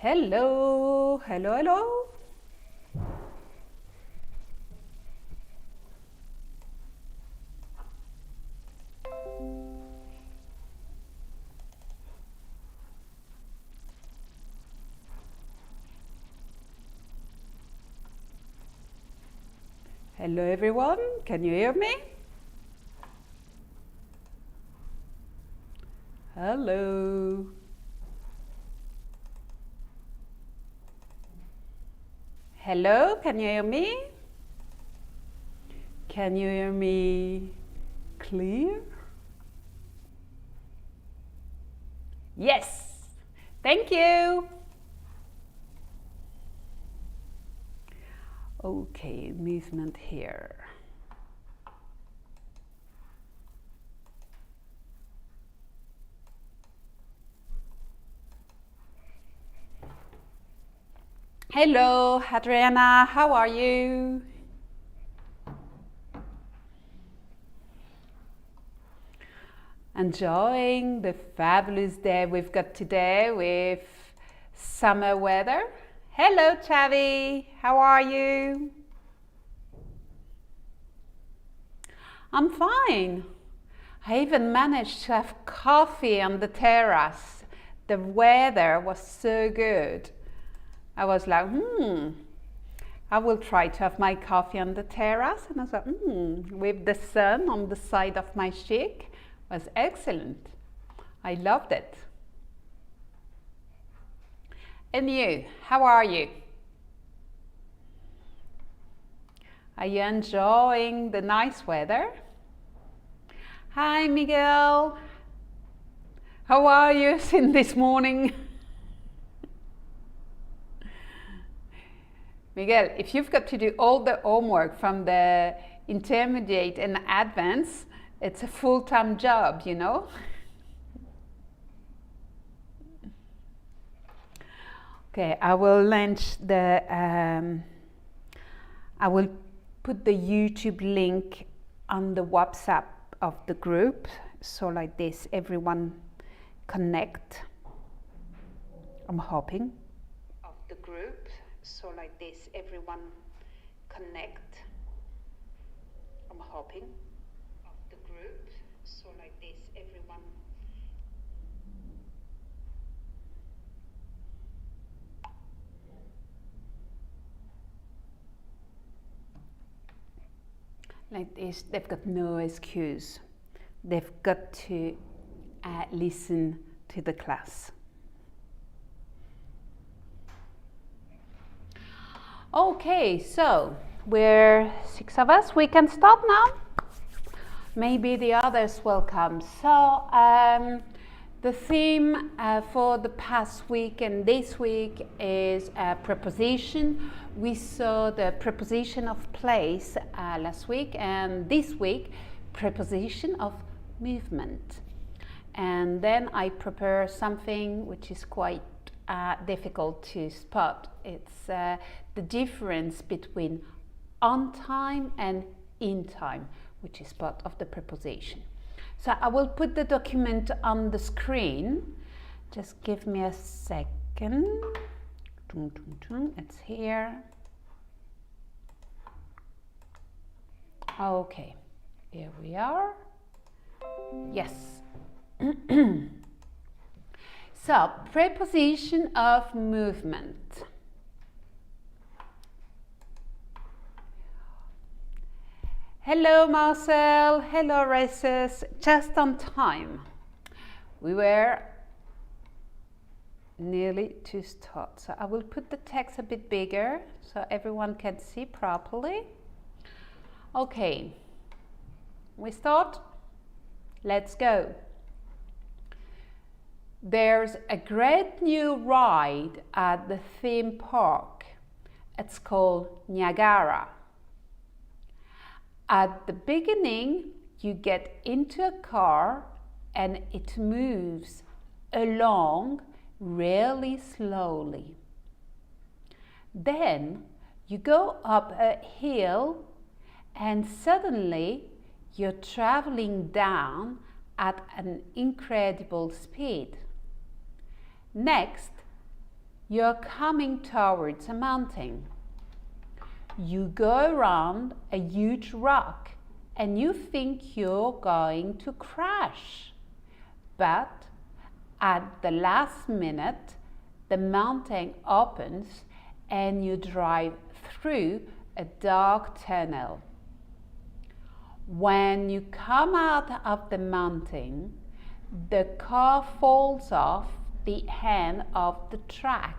Hello, hello, hello. Hello everyone, can you hear me? Hello. Hello, can you hear me? Can you hear me clear? Yes, thank you. Okay, movement here. Hello, Adriana, how are you? Enjoying the fabulous day we've got today with summer weather. Hello, Chavi, how are you? I'm fine. I even managed to have coffee on the terrace. The weather was so good. I was like, I will try to have my coffee on the terrace. And I was like, with the sun on the side of my cheek. Was excellent. I loved it. And you, how are you? Are you enjoying the nice weather? Hi, Miguel. How are you since this morning? Miguel, if you've got to do all the homework from the intermediate and advanced, it's a full-time job, you know? Okay, I will launch the, I will put the YouTube link on the WhatsApp of the group. So like this, everyone connect. I'm hoping. Of the group. So like this, everyone connect. I'm hoping. Of the group. So like this, everyone. Like this, they've got no excuse. They've got to listen to the class. Okay, so we're 6 of us. We can start now. Maybe the others will come. So the theme for the past week and this week is preposition. We saw the preposition of place last week, and this week preposition of movement. And then I prepare something which is quite difficult to spot. It's the difference between on time and in time, which is part of the preposition. So I will put the document on the screen. Just give me a second. It's here. Okay, here we are. Yes. So, preposition of movement. Hello Marcel, hello Races, just on time. We were nearly to start. So I will put the text a bit bigger so everyone can see properly. Okay, we start. Let's go. There's a great new ride at the theme park. It's called Niagara. At the beginning, you get into a car and it moves along really slowly. Then you go up a hill and suddenly you're traveling down at an incredible speed. Next, You're coming towards a mountain. You go around a huge rock and you think you're going to crash. But at the last minute, the mountain opens and you drive through a dark tunnel. When you come out of the mountain, the car falls off the end of the track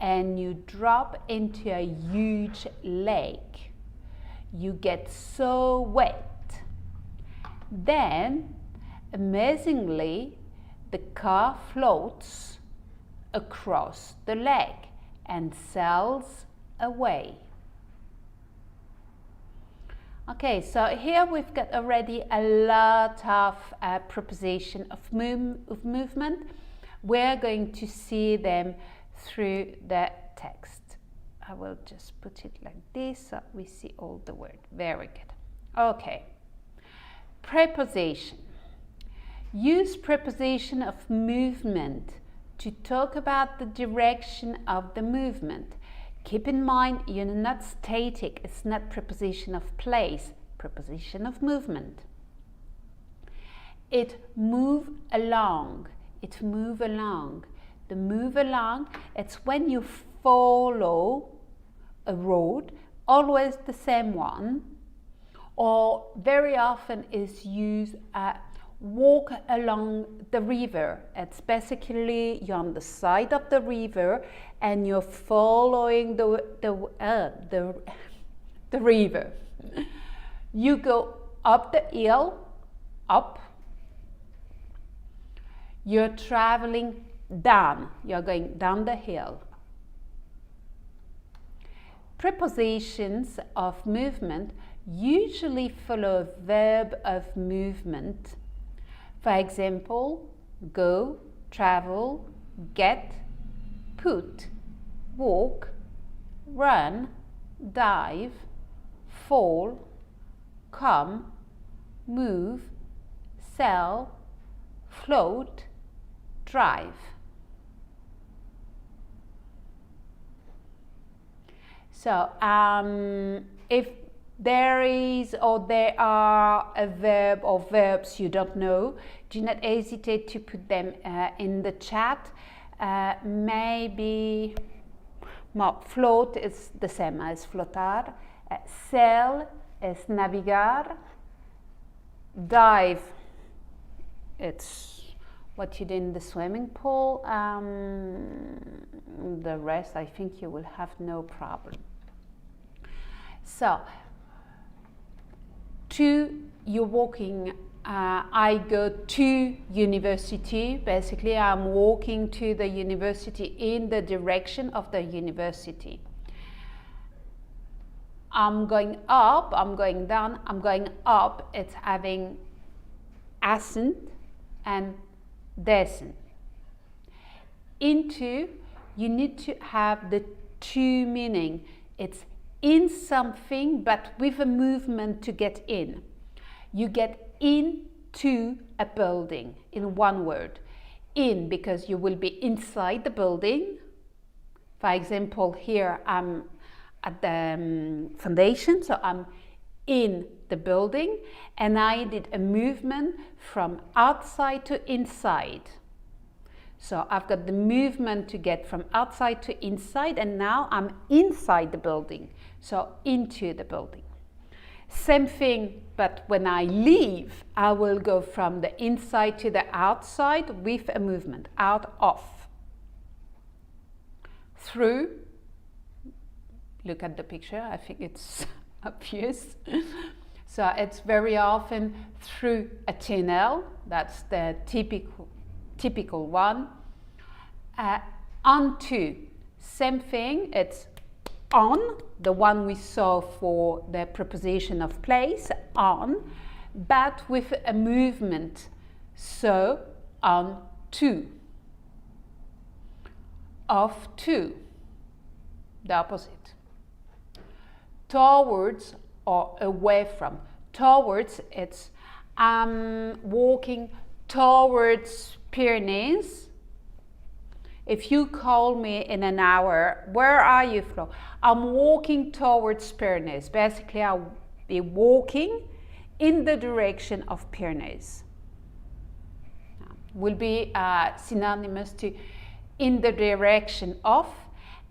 and you drop into a huge lake. You get so wet. Then, amazingly, the car floats across the lake and sails away. Okay, so here we've got already a lot of preposition of movement. We're going to see them through the text. I will just put it like this so we see all the words. Very good. Okay. Preposition. Use preposition of movement to talk about the direction of the movement. Keep in mind, you're not static. It's not preposition of place, preposition of movement. It move along. It move along. The move along, it's when you follow a road, always the same one, or very often is used walk along the river. It's basically you're on the side of the river and you're following the river. You go up the hill, up. You're traveling down. You're going down the hill. Prepositions of movement usually follow a verb of movement. For example, go, travel, get, put, walk, run, dive, fall, come, move, sail, float, drive. So if there is or there are a verb or verbs you don't know, do not hesitate to put them in the chat. Maybe float is the same as flotar, sail is navegar, dive, it's what you did in the swimming pool. The rest I think you will have no problem. So you're walking, I go to university. Basically, I'm walking to the university in the direction of the university. I'm going up, I'm going down, I'm going up. It's having ascent and descent. Into, you need to have the two meaning. It's in something, but with a movement to get in. You get into a building in one word. In, because you will be inside the building. For example, here I'm at the foundation, so I'm in the building, and I did a movement from outside to inside. So I've got the movement to get from outside to inside, and now I'm inside the building, so into the building. Same thing, but when I leave, I will go from the inside to the outside with a movement, out of. Through, look at the picture, I think it's obvious. So it's very often through a tunnel, that's the typical one. Onto, same thing, it's on, the one we saw for the preposition of place, on, but with a movement. So, on to. Off to, the opposite. Towards or away from. Towards, it's walking towards Pyrenees. If you call me in an hour, where are you, Flo? I'm walking towards Pyrenees. Basically, I'll be walking in the direction of Pyrenees. Will be synonymous to in the direction of,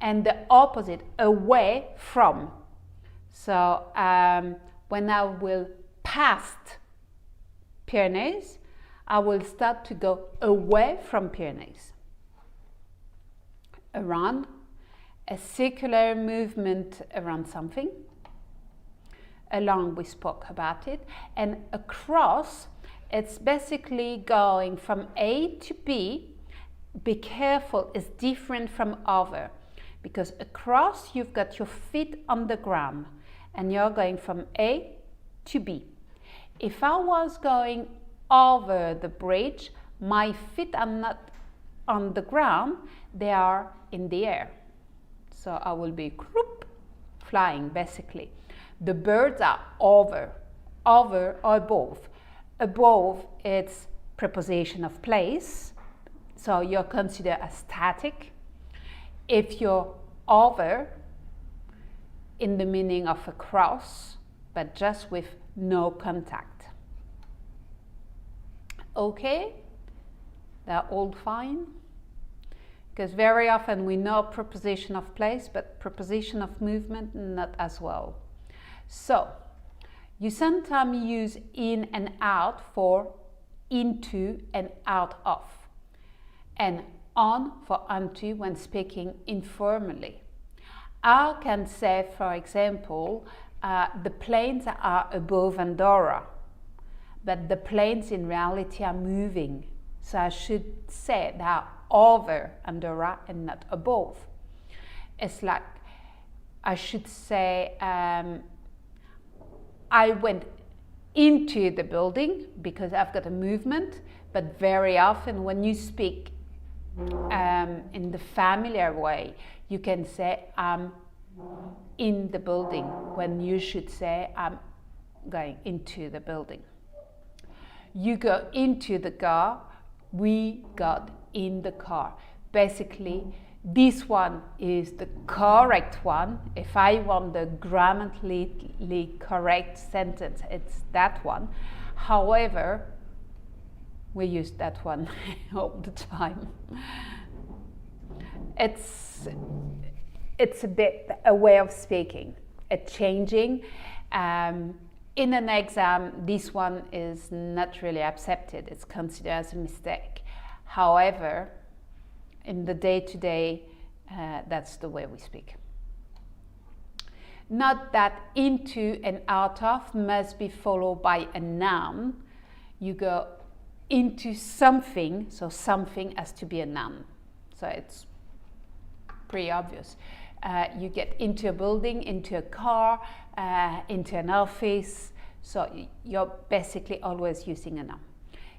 and the opposite, away from. So when I will past Pyrenees, I will start to go away from Pyrenees. Around, a circular movement around something. Along, we spoke about it. And across, it's basically going from A to B. Be careful, it's different from over. Because across, you've got your feet on the ground. And you're going from A to B. If I was going over the bridge, my feet are not on the ground, they are in the air. So I will be flying, basically. The birds are over or above. Above, it's preposition of place, so you're considered as static. If you're over, in the meaning of across, but just with no contact. Okay? They're all fine? Because very often we know preposition of place, but preposition of movement, not as well. So, you sometimes use in and out for into and out of, and on for onto when speaking informally. I can say, for example, the planes are above Andorra, but the planes in reality are moving. So I should say they are over Andorra and not above. It's like I should say I went into the building because I've got a movement, but very often when you speak in the familiar way, you can say I'm in the building when you should say I'm going into the building. You go into the car, we got in the car. Basically, this one is the correct one. If I want the grammatically correct sentence, it's that one. However, we use that one all the time. It's a bit a way of speaking, it's changing. In an exam, this one is not really accepted. It's considered as a mistake. However, in the day-to-day, that's the way we speak. Not that into and out of must be followed by a noun. You go into something, so something has to be a noun. So it's pretty obvious. You get into a building, into a car, into an office, so you're basically always using a noun.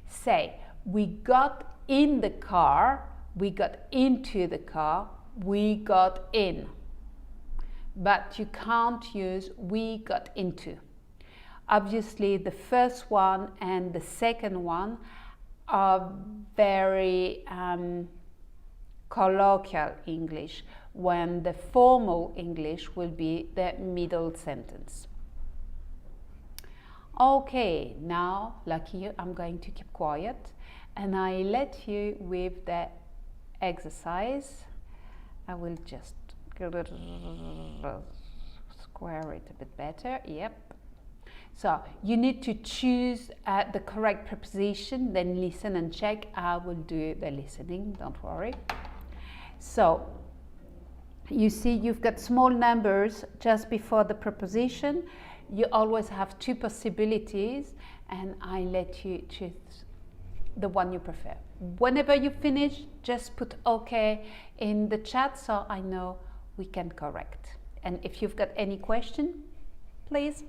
Say, we got in the car, we got into the car, we got in. But you can't use we got into. Obviously, the first one and the second one are very colloquial English, when the formal English will be the middle sentence. Okay, now, lucky you, I'm going to keep quiet and I let you with the exercise. I will just square it a bit better. Yep. So you need to choose the correct preposition, then listen and check. I will do the listening, don't worry. So you see you've got small numbers just before the preposition. You always have two possibilities and I let you choose the one you prefer. Whenever you finish, just put OK in the chat so I know we can correct. And if you've got any question, please.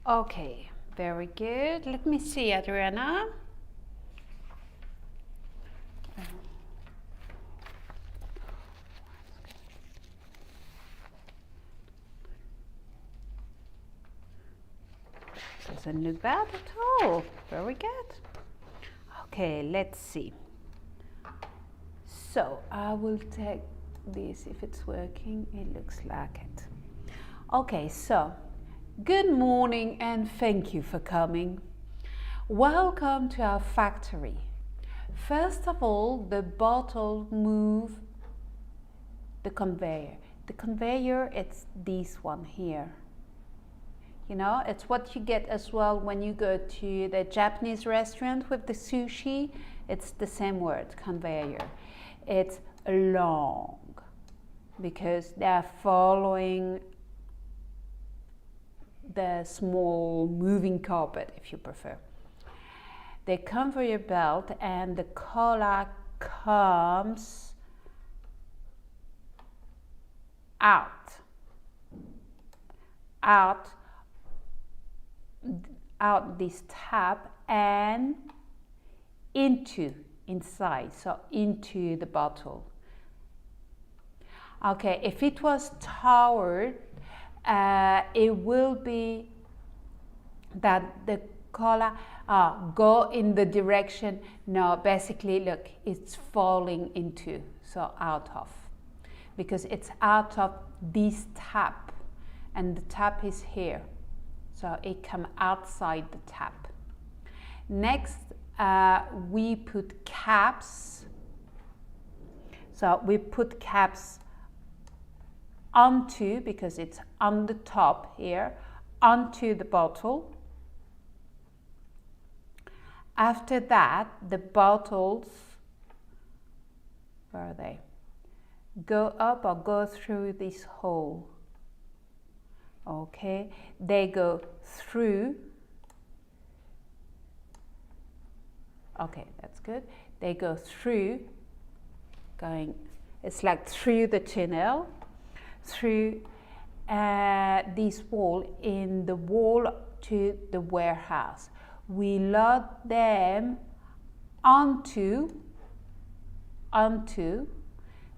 Okay, very good. Let me see, Adriana. Doesn't look bad at all. Very good. Okay, let's see. So I will take this if it's working. It looks like it. Okay, so good morning and thank you for coming. Welcome to our factory. First of all, the bottle move the conveyor. The conveyor, it's this one here. You know, it's what you get as well when you go to the Japanese restaurant with the sushi. It's the same word, conveyor. It's long because they're following the small moving carpet, if you prefer. They conveyor belt and the cola comes out this tap and inside, so into the bottle. Okay, if it was toward, it will be that the cola go in the direction. No, basically, look, it's falling into, so out of, because it's out of this tap, and the tap is here. So it comes outside the tap. Next, we put caps. So we put caps onto, because it's on the top here, onto the bottle. After that, the bottles, where are they? Go up or go through this hole. Okay, they go through. Okay, that's good. They go through, it's like through the tunnel, through this wall, in the wall to the warehouse. We load them onto,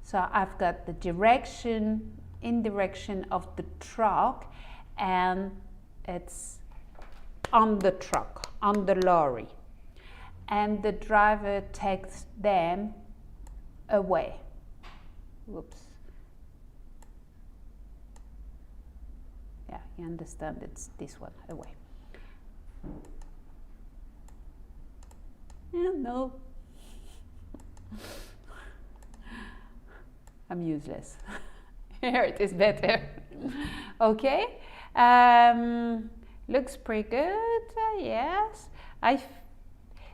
so I've got the direction, in direction of the truck, and it's on the truck, on the lorry, and the driver takes them away. Whoops. Yeah, you understand, it's this one, away. Yeah, no. I'm useless. Here it is better. Okay, looks pretty good. Yes.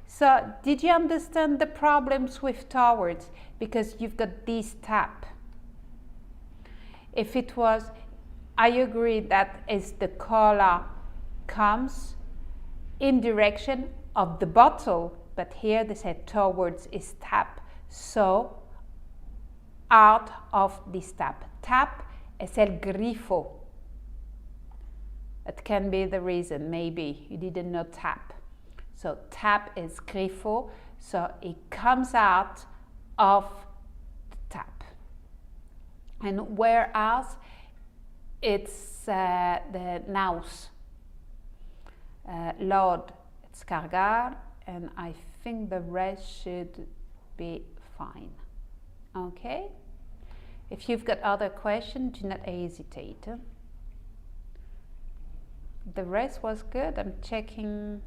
So did you understand the problems with towards? Because you've got this tap. If it was, I agree that is the cola comes in direction of the bottle, but here they said towards is tap. So out of this tap. Tap es el grifo. It can be the reason, maybe you didn't know tap. So tap is grifo, so it comes out of the tap. And whereas it's the nous, load, it's cargar, and I think the rest should be fine. Okay? If you've got other questions, do not hesitate. The rest was good. I'm checking.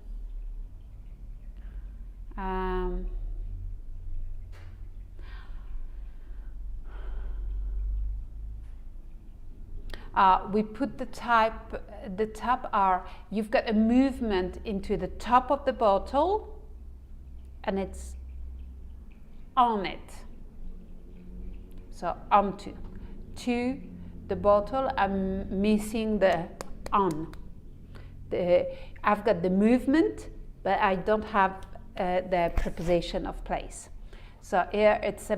We put the top are, you've got a movement into the top of the bottle and it's on it. So onto. To the bottle, I'm missing the on. I've got the movement, but I don't have the preposition of place. So here it's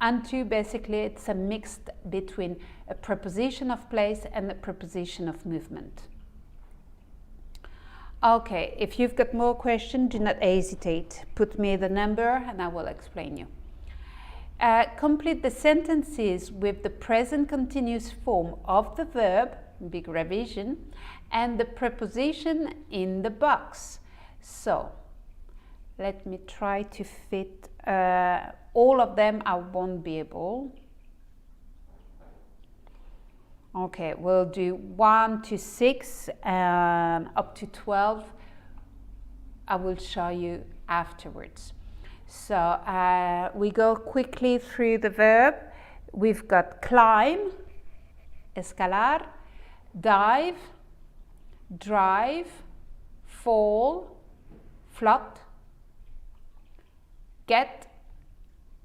onto, basically it's a mixed between a preposition of place and a preposition of movement. Okay, if you've got more questions, do not hesitate. Put me the number and I will explain you. Complete the sentences with the present continuous form of the verb, big revision, and the preposition in the box. So, let me try to fit all of them. I won't be able. Okay, we'll do 1 to 6 and up to 12. I will show you afterwards. So we go quickly through the verb. We've got climb, escalar, dive, drive, fall, float, get,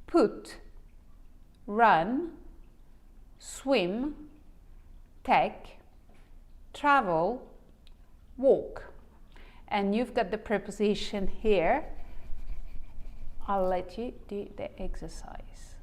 put, run, swim, take, travel, walk. And you've got the preposition here. I'll let you do the exercise.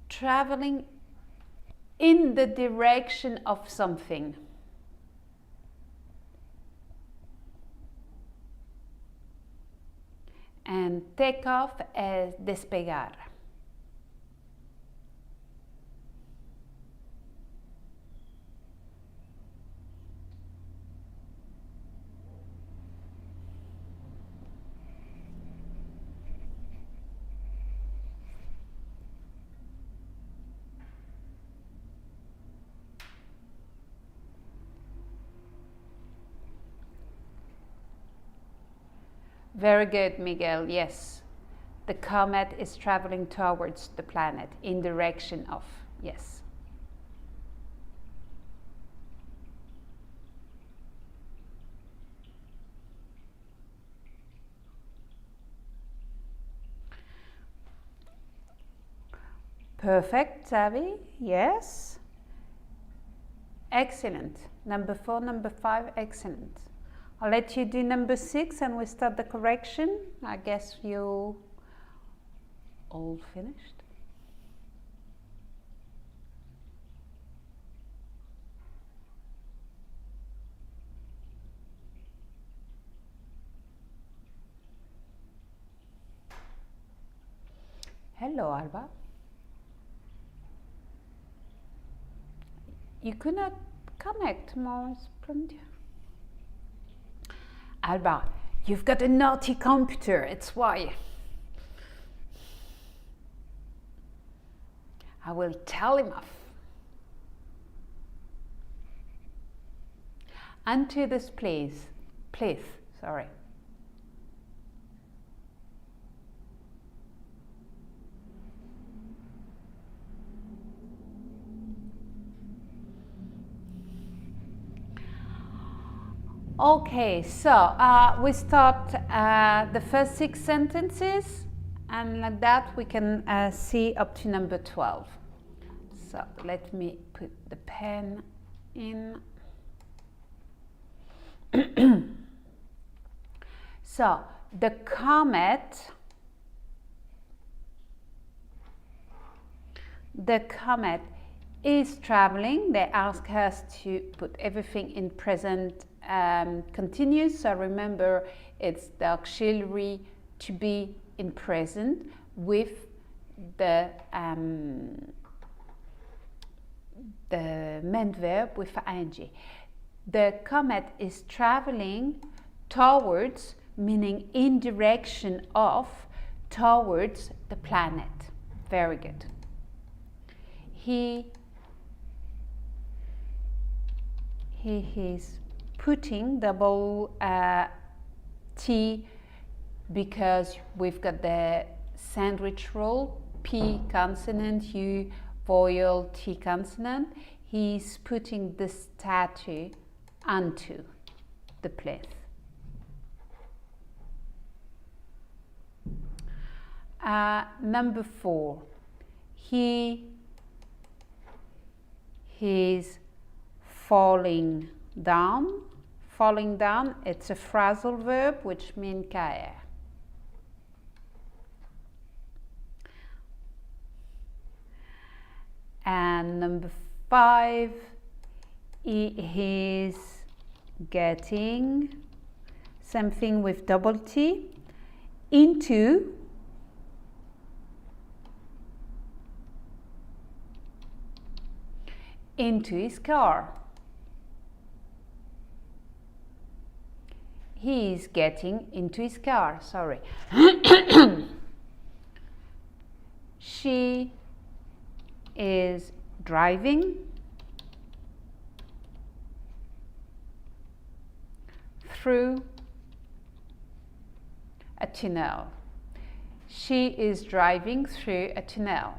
Traveling in the direction of something. And take off as despegar. Very good, Miguel. Yes, the comet is traveling towards the planet in direction of. Yes. Perfect, Xavi. Yes. Excellent. Number 4, number 5, excellent. I'll let you do number 6 and we start the correction. I guess you all finished. Hello, Alba. You could not connect more. Alba, you've got a naughty computer, it's why. I will tell him off. Onto this, please. Please, sorry. Okay, so we start the first 6 sentences, and like that we can see up to number 12. So let me put the pen in. So the comet is traveling. They ask us to put everything in present continuous. So remember, it's the auxiliary to be in present with the main verb with ing. the comet is traveling towards, meaning in direction of, towards the planet. Very good. He is putting double T because we've got the sandwich rule, P consonant, U vowel, T consonant. He's putting the statue onto the plinth. Number 4, he is falling down. Falling down, it's a phrasal verb which means caer. And number 5, he is getting something with double T into his car. He is getting into his car, sorry. She is driving through a tunnel. She is driving through a tunnel.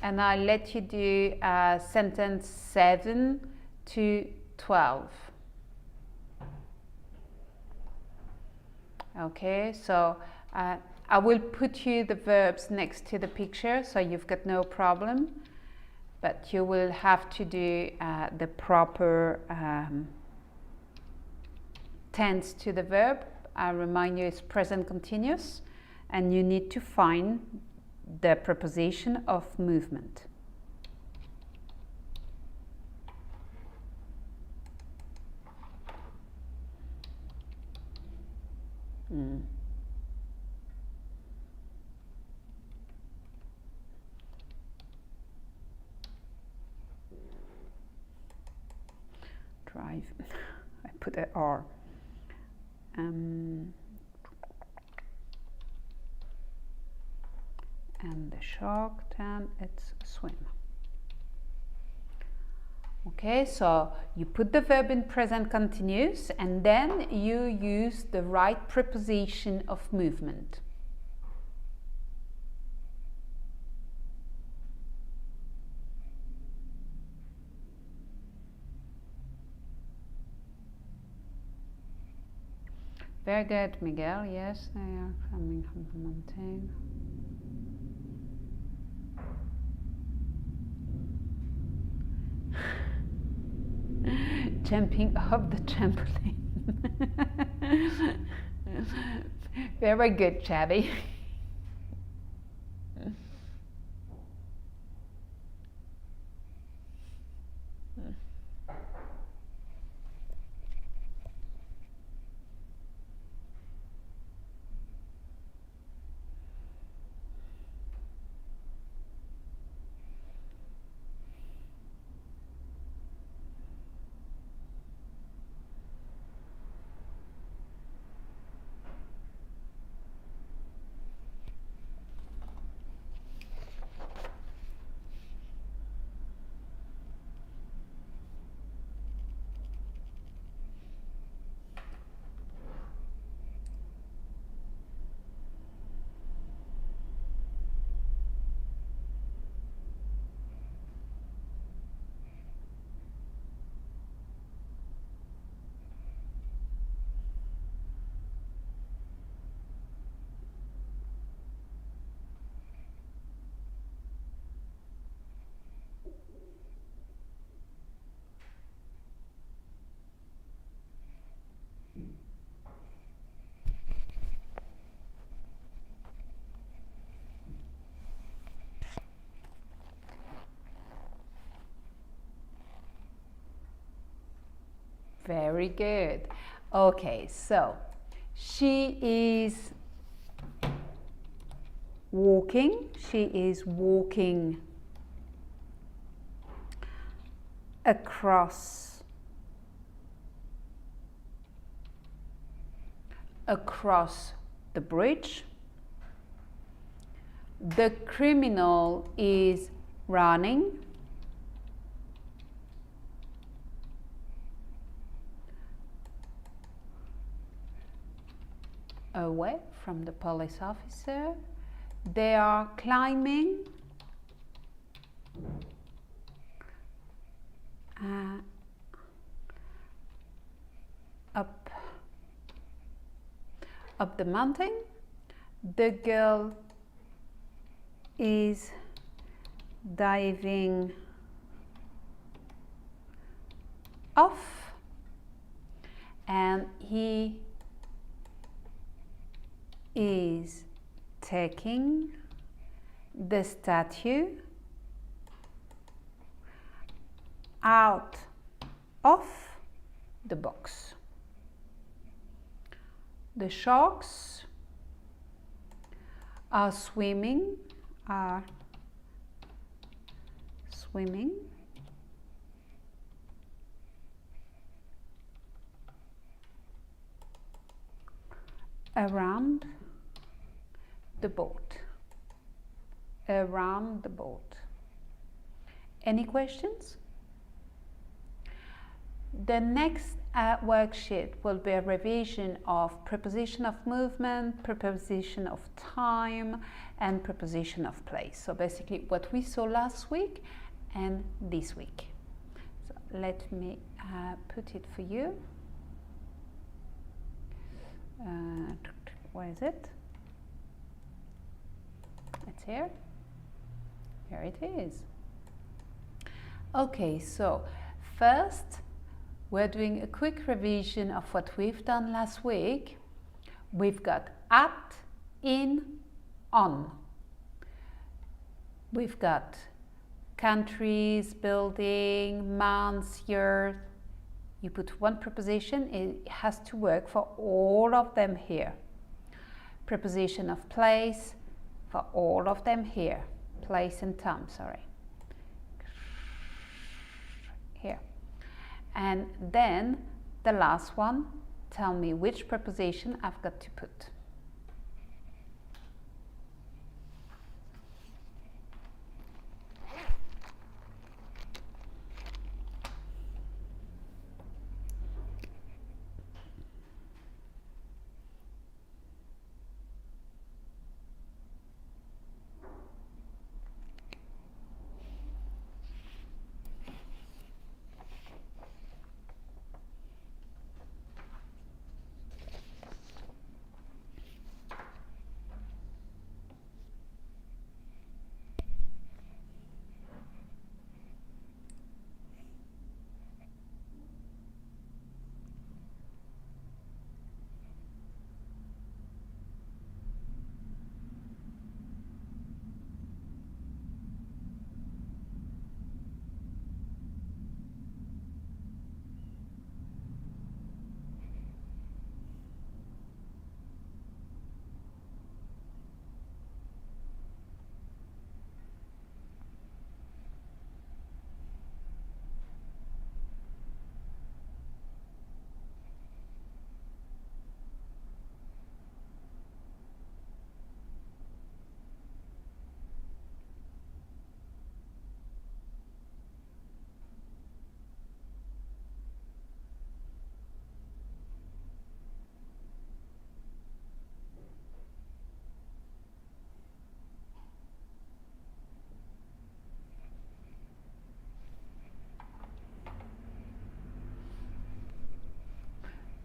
And I'll let you do sentence 7 to 12. Okay, so I will put you the verbs next to the picture, so you've got no problem, but you will have to do the proper tense to the verb. I remind you it's present continuous, and you need to find the preposition of movement. Drive. I put a R. And the shark, then it's swim. Okay, so you put the verb in present continuous and then you use the right preposition of movement. Very good, Miguel. Yes, they are coming from the mountain. Jumping off the trampoline. Very good, Chubby. Very good. Okay, so she is walking. She is walking across the bridge. The criminal is running away from the police officer. They are climbing up the mountain. The girl is diving off, and he is taking the statue out of the box. The sharks are swimming around the boat. Any questions? The next worksheet will be a revision of preposition of movement, preposition of time, and preposition of place. So basically what we saw last week and this week. So let me put it for you. Where is it? It's here. Here it is. Okay, so first we're doing a quick revision of what we've done last week. We've got at, in, on. We've got countries, building, months, years. You put one preposition, it has to work for all of them here. Preposition of place for all of them here. Place and time, sorry. Here. And then the last one, tell me which preposition I've got to put.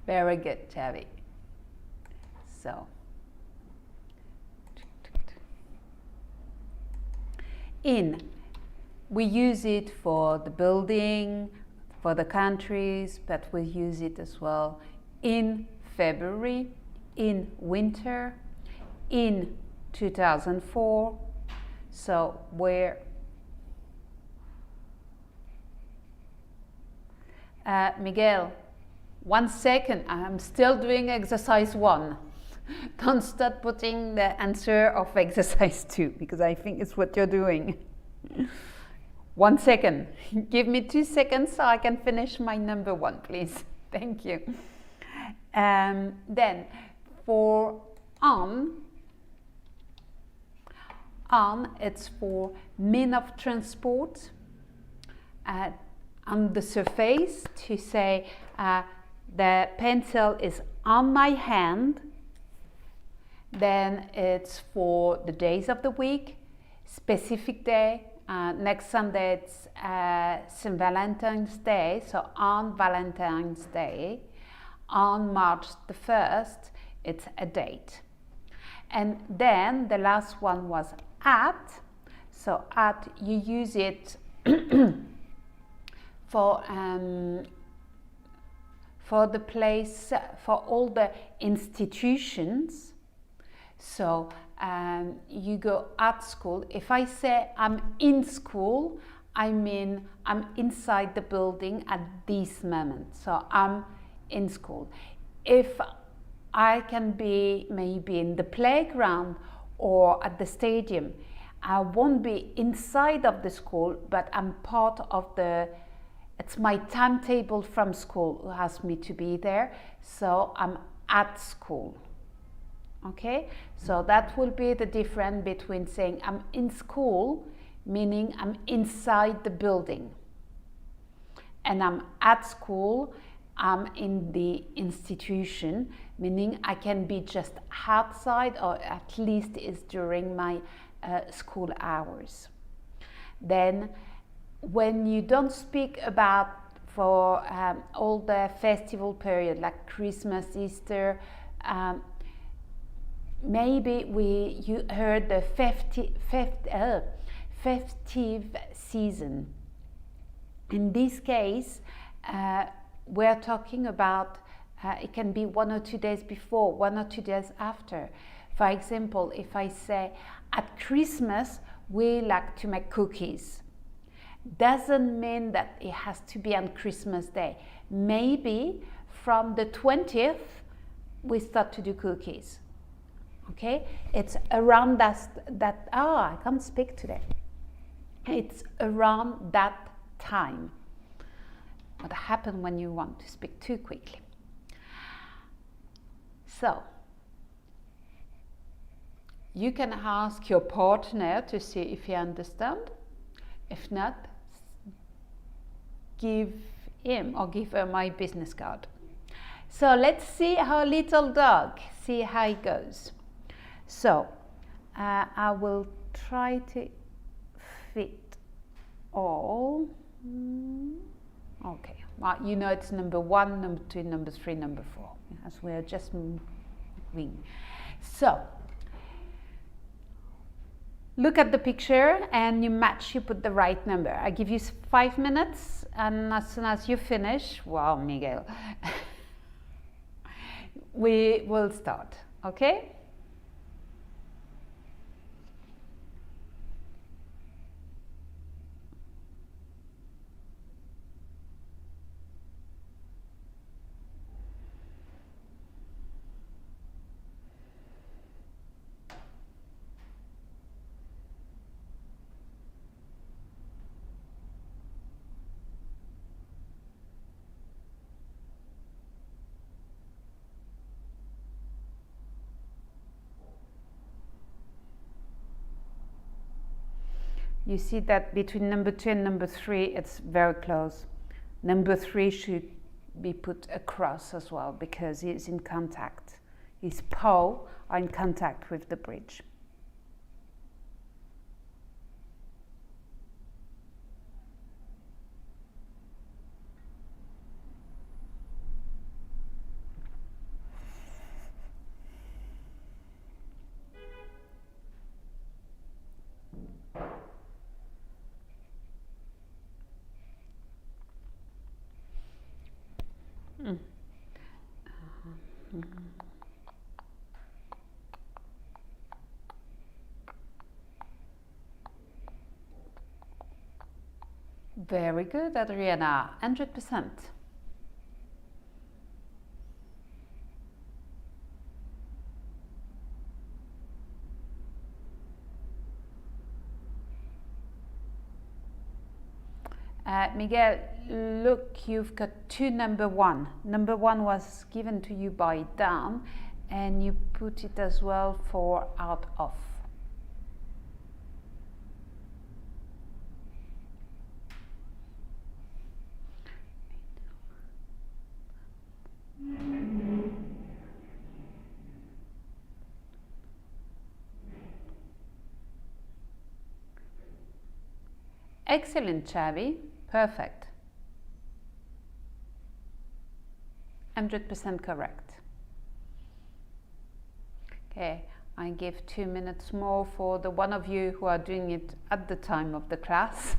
Very good, Javi. So, in, we use it for the building, for the countries, but we use it as well in February, in winter, in 2004. So where Miguel, 1 second, I'm still doing exercise 1. Don't start putting the answer of exercise 2, because I think it's what you're doing. 1 second. Give me 2 seconds so I can finish my number 1, please. Thank you. Then for on, it's for mean of transport. On the surface, to say the pencil is on my hand. Then it's for the days of the week, specific day. Next Sunday it's St. Valentine's Day, so on Valentine's Day. On March the 1st, it's a date. And then the last one was at. So at, you use it for the place, for all the institutions. So you go at school. If I say I'm in school, I mean I'm inside the building at this moment. So I'm in school. If I can be maybe in the playground or at the stadium, I won't be inside of the school, but I'm part of the, it's my timetable from school who asked me to be there, so I'm at school. Okay, so that will be the difference between saying I'm in school, meaning I'm inside the building, and I'm at school, I'm in the institution, meaning I can be just outside, or at least is during my school hours. Then when you don't speak about for all the festival period like Christmas, Easter, maybe you heard the festive season. In this case, we're talking about it can be 1 or 2 days before, 1 or 2 days after. For example, if I say at Christmas we like to make cookies, doesn't mean that it has to be on Christmas Day. Maybe from the 20th we start to do cookies. Okay, it's around that I can't speak today. It's around that time. What happens when you want to speak too quickly? So you can ask your partner to see if he understands. If not, give him or give her my business card. So let's see our little dog, see how it goes. So I will try to fit all. Okay, well, you know it's number 1, number 2, number 3, number 4, as we are just moving. So look at the picture and you match, you put the right number. I give you 5 minutes, and as soon as you finish, wow, Miguel, we will start, okay? You see that between number 2 and number 3, it's very close. Number 3 should be put across as well because it's in contact. His paw are in contact with the bridge. Very good, Adriana, 100%. Miguel, look, you've got two number one. Number one was given to you by Dan, and you put it as well for out of. Excellent, Xavi. Perfect. 100% correct. Okay, I give 2 minutes more for the one of you who are doing it at the time of the class.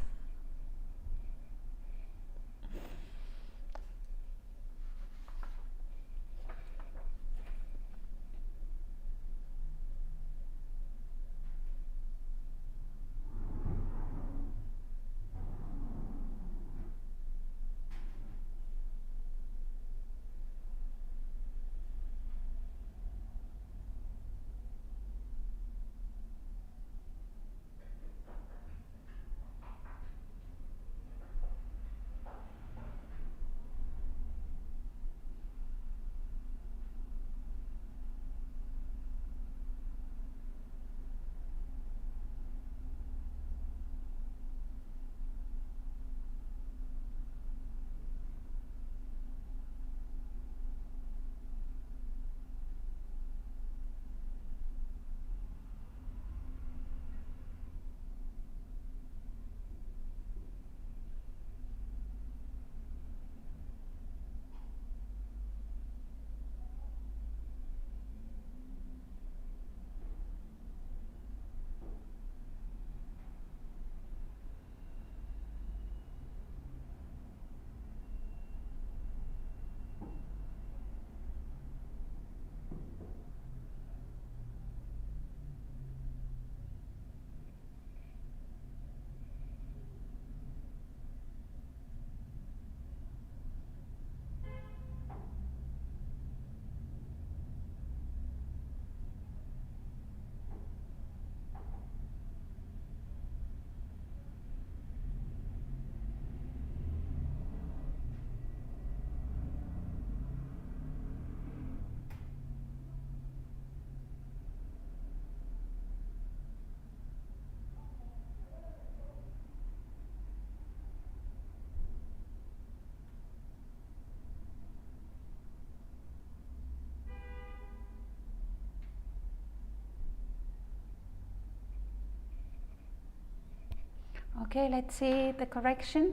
Okay, let's see the correction.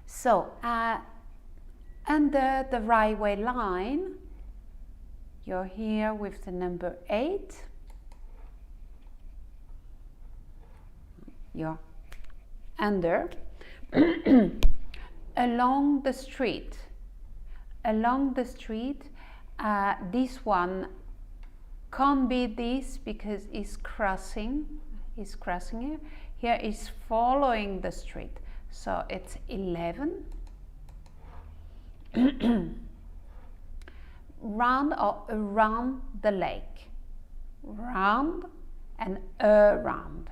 So, under the railway line, you're here with the number 8. You're under. Along the street. Along the street, this one can't be this because it's crossing. It's crossing here. Here is following the street. So it's 11. Round or around the lake. Round and around.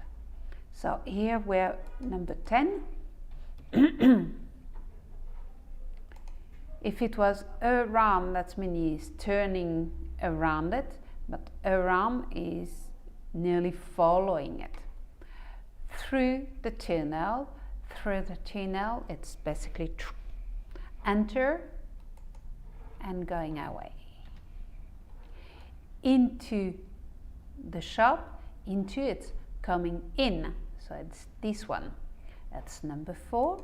So here we're number 10. If it was around, that means he's turning around it, but around is nearly following it. Through the tunnel, it's basically enter and going away. Into the shop, into it's coming in, so it's this one. That's number 4.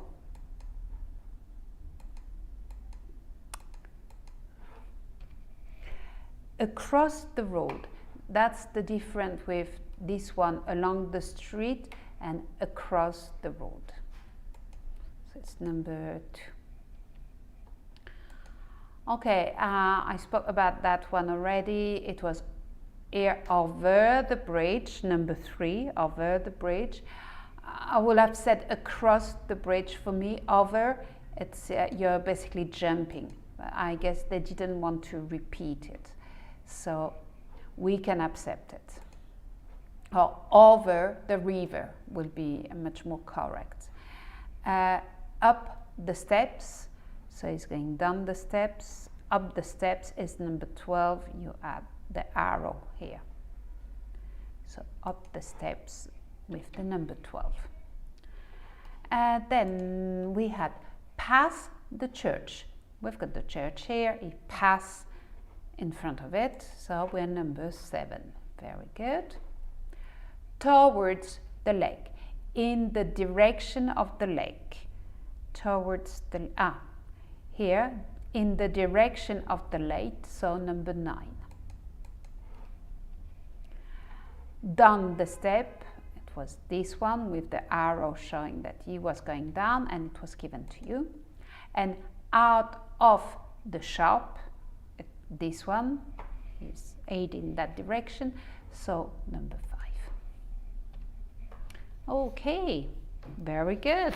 Across the road, that's the difference with this one, along the street and across the road. So it's number 2. Okay, I spoke about that one already. It was here over the bridge, number 3, over the bridge. I would have said across the bridge. For me, over, it's you're basically jumping. I guess they didn't want to repeat it, so we can accept it. Or over the river will be much more correct. up the steps, so he's going down the steps. Up the steps is number 12, you add the arrow here. So up the steps with the number 12. Then we had pass the church. We've got the church here, he pass in front of it, so we're number 7. Very good. Towards the lake, in the direction of the lake. Towards the, here, in the direction of the lake, so number 9. Down the step, it was this one with the arrow showing that he was going down and it was given to you. And out of the shop, this one is 8 in that direction, so number 5. Okay, very good.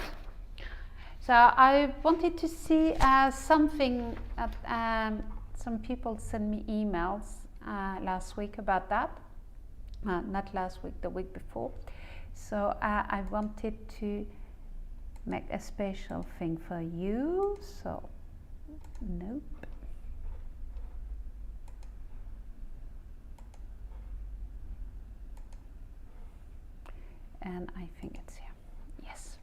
So I wanted to see something that some people sent me emails last week about that. Not last week, the week before. So I wanted to make a special thing for you. So, nope. And I think it's here. Yes.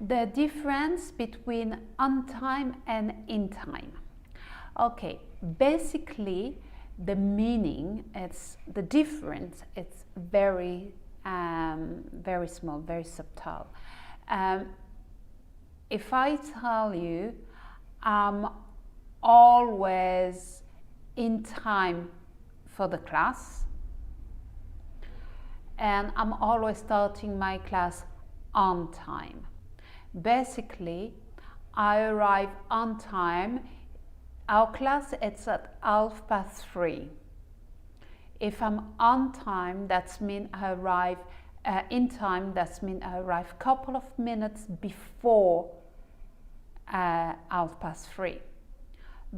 The difference between on time and in time. Okay, basically the meaning, it's the difference, it's very very small, very subtle. If I tell you I'm always in time for the class and I'm always starting my class on time, basically I arrive on time. Our class is at 3:30. If I'm on time, that means I arrive in time. That means I arrive a couple of minutes before 3:30.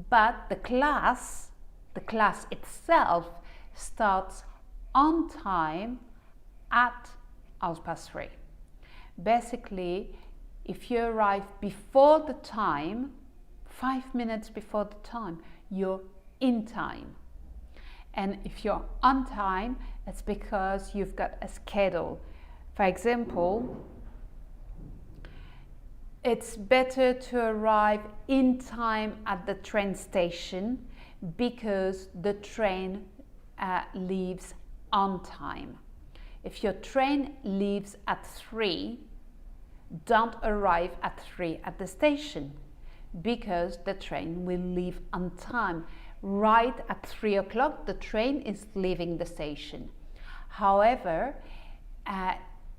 But the class itself starts on time at 3:30. Basically, if you arrive before the time, 5 minutes before the time, you're in time. And if you're on time, it's because you've got a schedule. For example, it's better to arrive in time at the train station because the train leaves on time. If your train leaves at 3, don't arrive at 3 at the station, because the train will leave on time. Right at 3 o'clock, the train is leaving the station. However,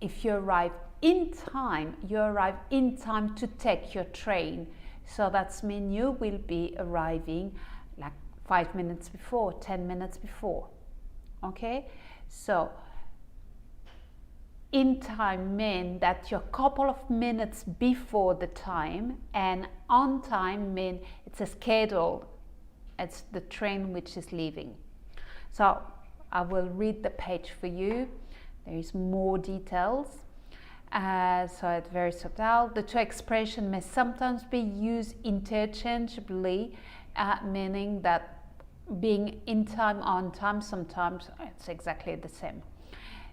if you arrive in time, you arrive in time to take your train. So that means you will be arriving like 5 minutes before, 10 minutes before. Okay? So, in time means that you're a couple of minutes before the time, and on time means it's a schedule. It's the train which is leaving. So I will read the page for you. There is more details. So it's very subtle. The two expressions may sometimes be used interchangeably, meaning that being in time, on time, sometimes it's exactly the same.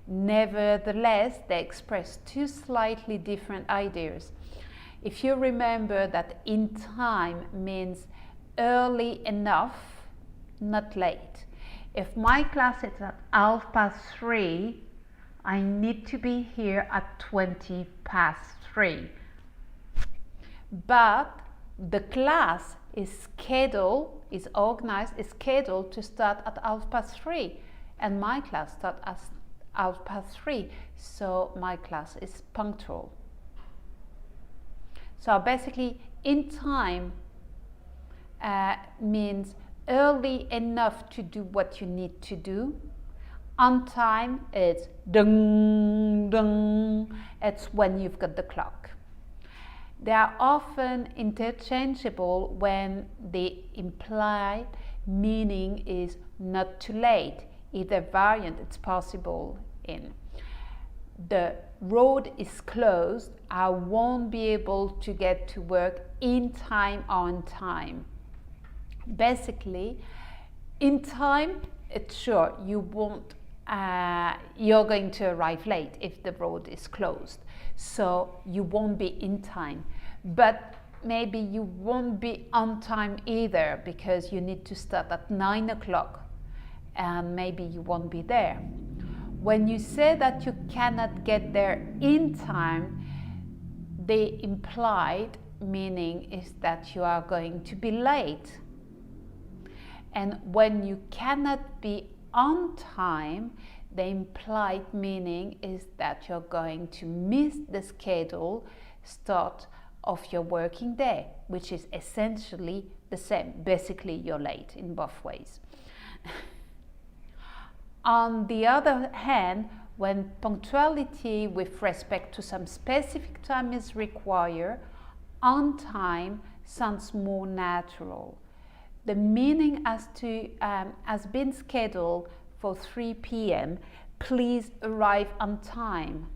Nevertheless, they express two slightly different ideas. If you remember that in time means early enough, not late. If my class is at 3:30, I need to be here at 3:20. But the class is organized, is scheduled to start at 3:30, and my class starts at 3:30, so my class is punctual. So basically, in time means early enough to do what you need to do. On time, it's dung dung. It's when you've got the clock. They are often interchangeable when the implied meaning is not too late. Either variant it's possible in. the road is closed, I won't be able to get to work in time, on time. Basically, in time, it's sure you won't, you're going to arrive late if the road is closed. So you won't be in time. But maybe you won't be on time either, because you need to start at 9 o'clock and maybe you won't be there. When you say that you cannot get there in time, the implied meaning is that you are going to be late. And when you cannot be on time, the implied meaning is that you're going to miss the schedule start of your working day, which is essentially the same. Basically, you're late in both ways. On the other hand, when punctuality with respect to some specific time is required, on time sounds more natural. The meaning has been scheduled for 3 p.m. Please arrive on time.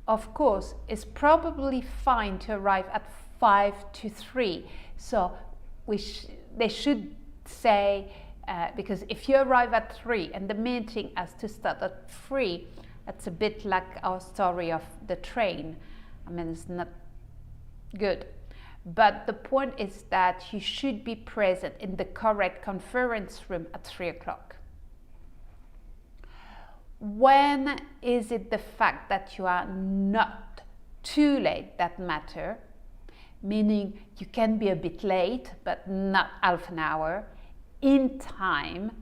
Of course, it's probably fine to arrive at 5 to 3. So they should say, because if you arrive at 3 and the meeting has to start at 3, that's a bit like our story of the train. I mean, it's not good. But the point is that you should be present in the correct conference room at 3 o'clock. When is it the fact that you are not too late that matter? Meaning you can be a bit late, but not half an hour. In time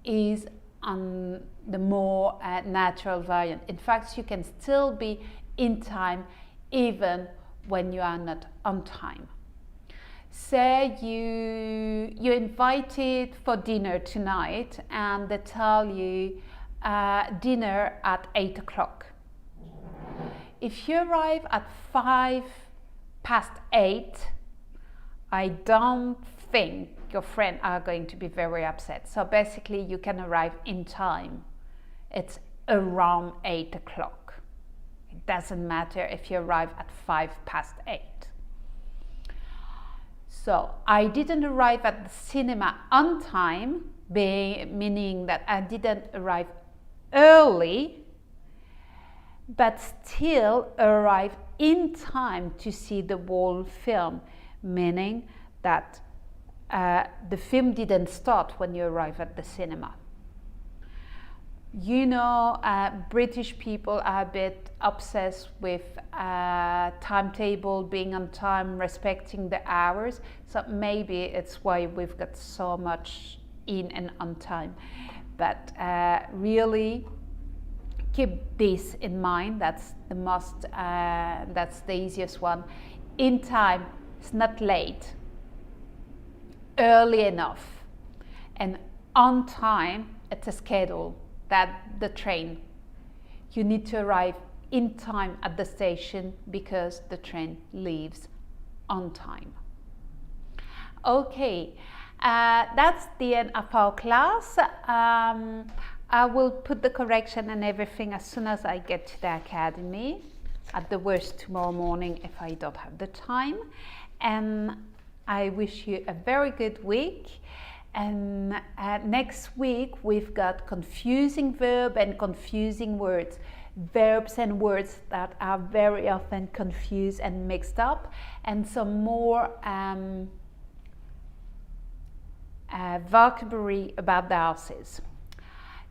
is on the more natural variant. In fact, you can still be in time even when you are not on time. Say you're invited for dinner tonight and they tell you dinner at 8 o'clock. If you arrive at 5 past 8, I don't think your friends are going to be very upset. So basically you can arrive in time. It's around 8 o'clock. It doesn't matter if you arrive at 5 past 8. So I didn't arrive at the cinema on time, meaning that I didn't arrive early, but still arrive in time to see the whole film, meaning that the film didn't start when you arrive at the cinema. You know, British people are a bit obsessed with timetable, being on time, respecting the hours. So maybe it's why we've got so much in and on time. But really keep this in mind. That's the easiest one. In time, it's not late. Early enough. And on time, it's a schedule. That the train, you need to arrive in time at the station because the train leaves on time. Okay, that's the end of our class. I will put the correction and everything as soon as I get to the academy, at the worst tomorrow morning if I don't have the time. And I wish you a very good week. And next week we've got confusing verb and confusing words, verbs and words that are very often confused and mixed up, and some more vocabulary about the houses.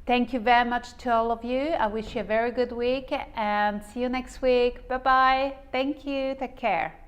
Thank you very much to all of you. I wish you a very good week and see you next week. Bye bye. Thank you. Take care.